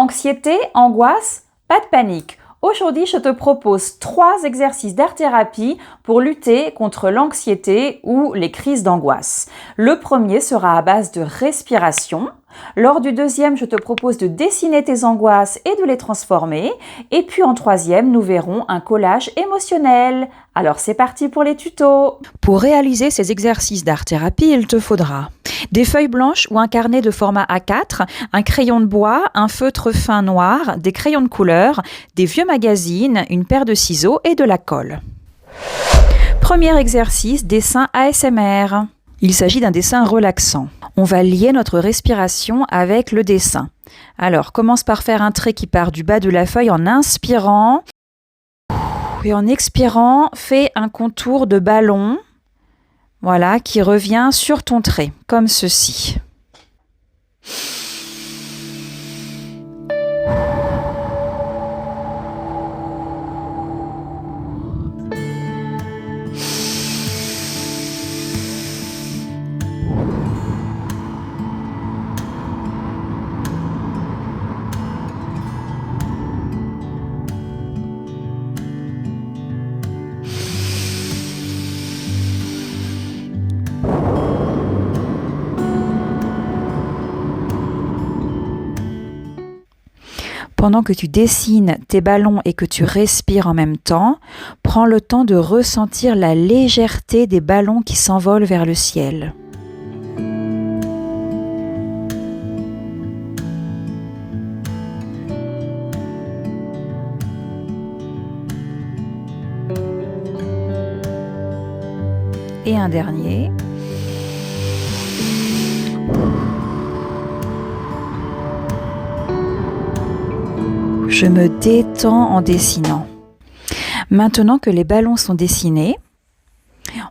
Anxiété, angoisse, pas de panique. Aujourd'hui, je te propose 3 exercices d'art-thérapie pour lutter contre l'anxiété ou les crises d'angoisse. Le premier sera à base de respiration. Lors du deuxième, je te propose de dessiner tes angoisses et de les transformer. Et puis en troisième, nous verrons un collage émotionnel. Alors c'est parti pour les tutos. Pour réaliser ces exercices d'art-thérapie, il te faudra des feuilles blanches ou un carnet de format A4, un crayon de bois, un feutre fin noir, des crayons de couleur, des vieux magazines, une paire de ciseaux et de la colle. Premier exercice, dessin ASMR. Il s'agit d'un dessin relaxant. On va lier notre respiration avec le dessin. Alors, commence par faire un trait qui part du bas de la feuille en inspirant. Et en expirant, fais un contour de ballon. Voilà, qui revient sur ton trait, comme ceci. Pendant que tu dessines tes ballons et que tu respires en même temps, prends le temps de ressentir la légèreté des ballons qui s'envolent vers le ciel. Et un dernier. Je me détends en dessinant. Maintenant que les ballons sont dessinés,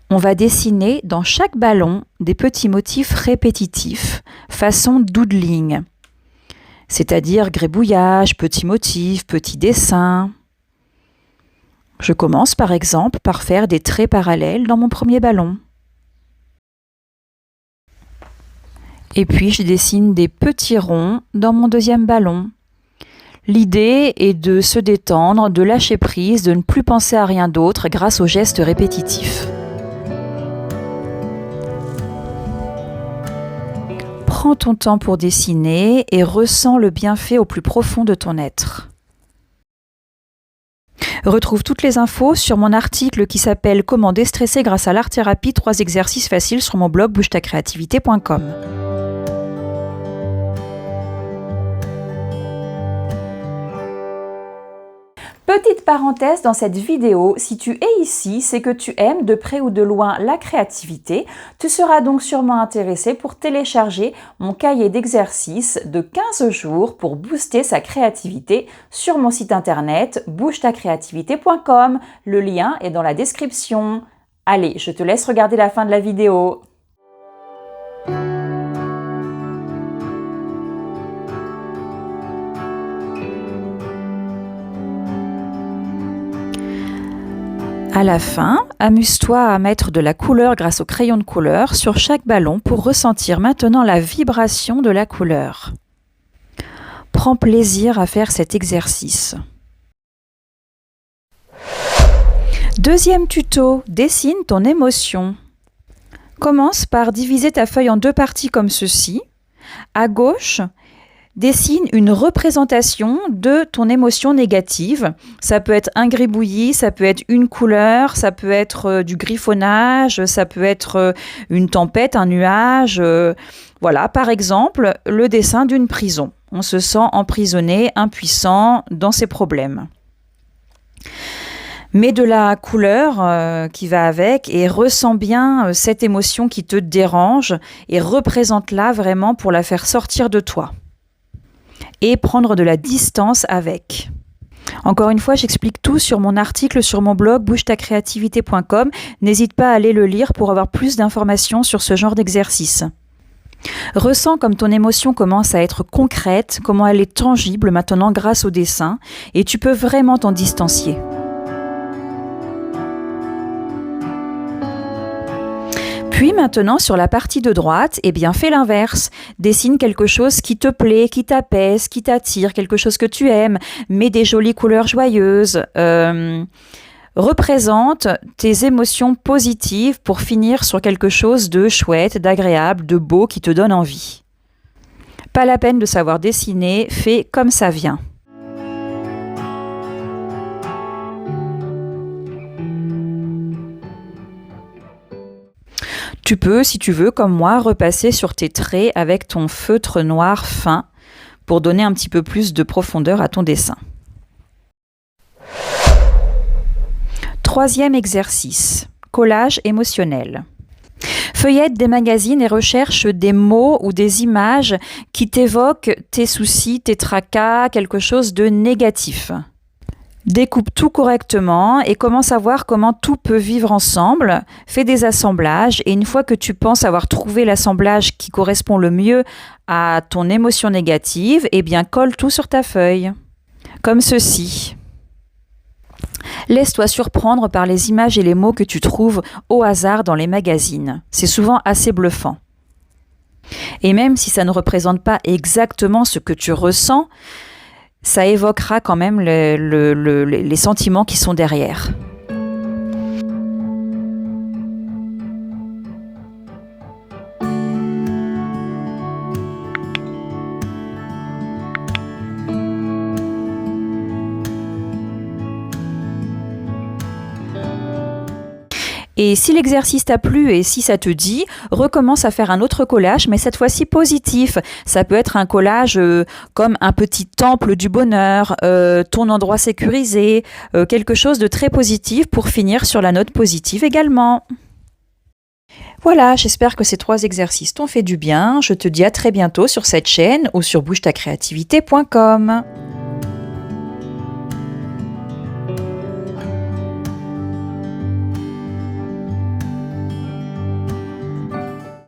on va dessiner dans chaque ballon des petits motifs répétitifs, façon doodling, c'est-à-dire gribouillage, petits motifs, petits dessins. Je commence par exemple par faire des traits parallèles dans mon premier ballon. Et puis je dessine des petits ronds dans mon deuxième ballon. L'idée est de se détendre, de lâcher prise, de ne plus penser à rien d'autre grâce aux gestes répétitifs. Prends ton temps pour dessiner et ressens le bienfait au plus profond de ton être. Retrouve toutes les infos sur mon article qui s'appelle « Comment déstresser grâce à l'art-thérapie, 3 exercices faciles » sur mon blog bougetacreativité.com. Petite parenthèse dans cette vidéo, si tu es ici, c'est que tu aimes de près ou de loin la créativité. Tu seras donc sûrement intéressé pour télécharger mon cahier d'exercices de 15 jours pour booster sa créativité sur mon site internet bougetacreativité.com. Le lien est dans la description. Allez, je te laisse regarder la fin de la vidéo. À la fin, amuse-toi à mettre de la couleur grâce au crayon de couleur sur chaque ballon pour ressentir maintenant la vibration de la couleur. Prends plaisir à faire cet exercice. Deuxième tuto, dessine ton émotion. Commence par diviser ta feuille en 2 parties comme ceci. À gauche, dessine une représentation de ton émotion négative. Ça peut être un gribouillis, ça peut être une couleur, ça peut être du griffonnage, ça peut être une tempête, un nuage. Voilà, par exemple, le dessin d'une prison. On se sent emprisonné, impuissant dans ses problèmes. Mets de la couleur qui va avec et ressens bien cette émotion qui te dérange et représente-la vraiment pour la faire sortir de toi. Et prendre de la distance avec. Encore une fois, j'explique tout sur mon article sur mon blog bougetacreativité.com. N'hésite pas à aller le lire pour avoir plus d'informations sur ce genre d'exercice. Ressens comme ton émotion commence à être concrète, comment elle est tangible maintenant grâce au dessin, et tu peux vraiment t'en distancier. Puis maintenant, sur la partie de droite, eh bien, fais l'inverse. Dessine quelque chose qui te plaît, qui t'apaise, qui t'attire, quelque chose que tu aimes. Mets des jolies couleurs joyeuses. Représente tes émotions positives pour finir sur quelque chose de chouette, d'agréable, de beau qui te donne envie. Pas la peine de savoir dessiner, fais comme ça vient. Tu peux, si tu veux, comme moi, repasser sur tes traits avec ton feutre noir fin pour donner un petit peu plus de profondeur à ton dessin. Troisième exercice, collage émotionnel. Feuillette des magazines et recherche des mots ou des images qui t'évoquent tes soucis, tes tracas, quelque chose de négatif. Découpe tout correctement et commence à voir comment tout peut vivre ensemble. Fais des assemblages et une fois que tu penses avoir trouvé l'assemblage qui correspond le mieux à ton émotion négative, eh bien colle tout sur ta feuille. Comme ceci. Laisse-toi surprendre par les images et les mots que tu trouves au hasard dans les magazines. C'est souvent assez bluffant. Et même si ça ne représente pas exactement ce que tu ressens, ça évoquera quand même les sentiments qui sont derrière. Et si l'exercice t'a plu et si ça te dit, recommence à faire un autre collage, mais cette fois-ci positif. Ça peut être un collage comme un petit temple du bonheur, ton endroit sécurisé, quelque chose de très positif pour finir sur la note positive également. Voilà, j'espère que ces 3 exercices t'ont fait du bien. Je te dis à très bientôt sur cette chaîne ou sur bougetacreativité.com.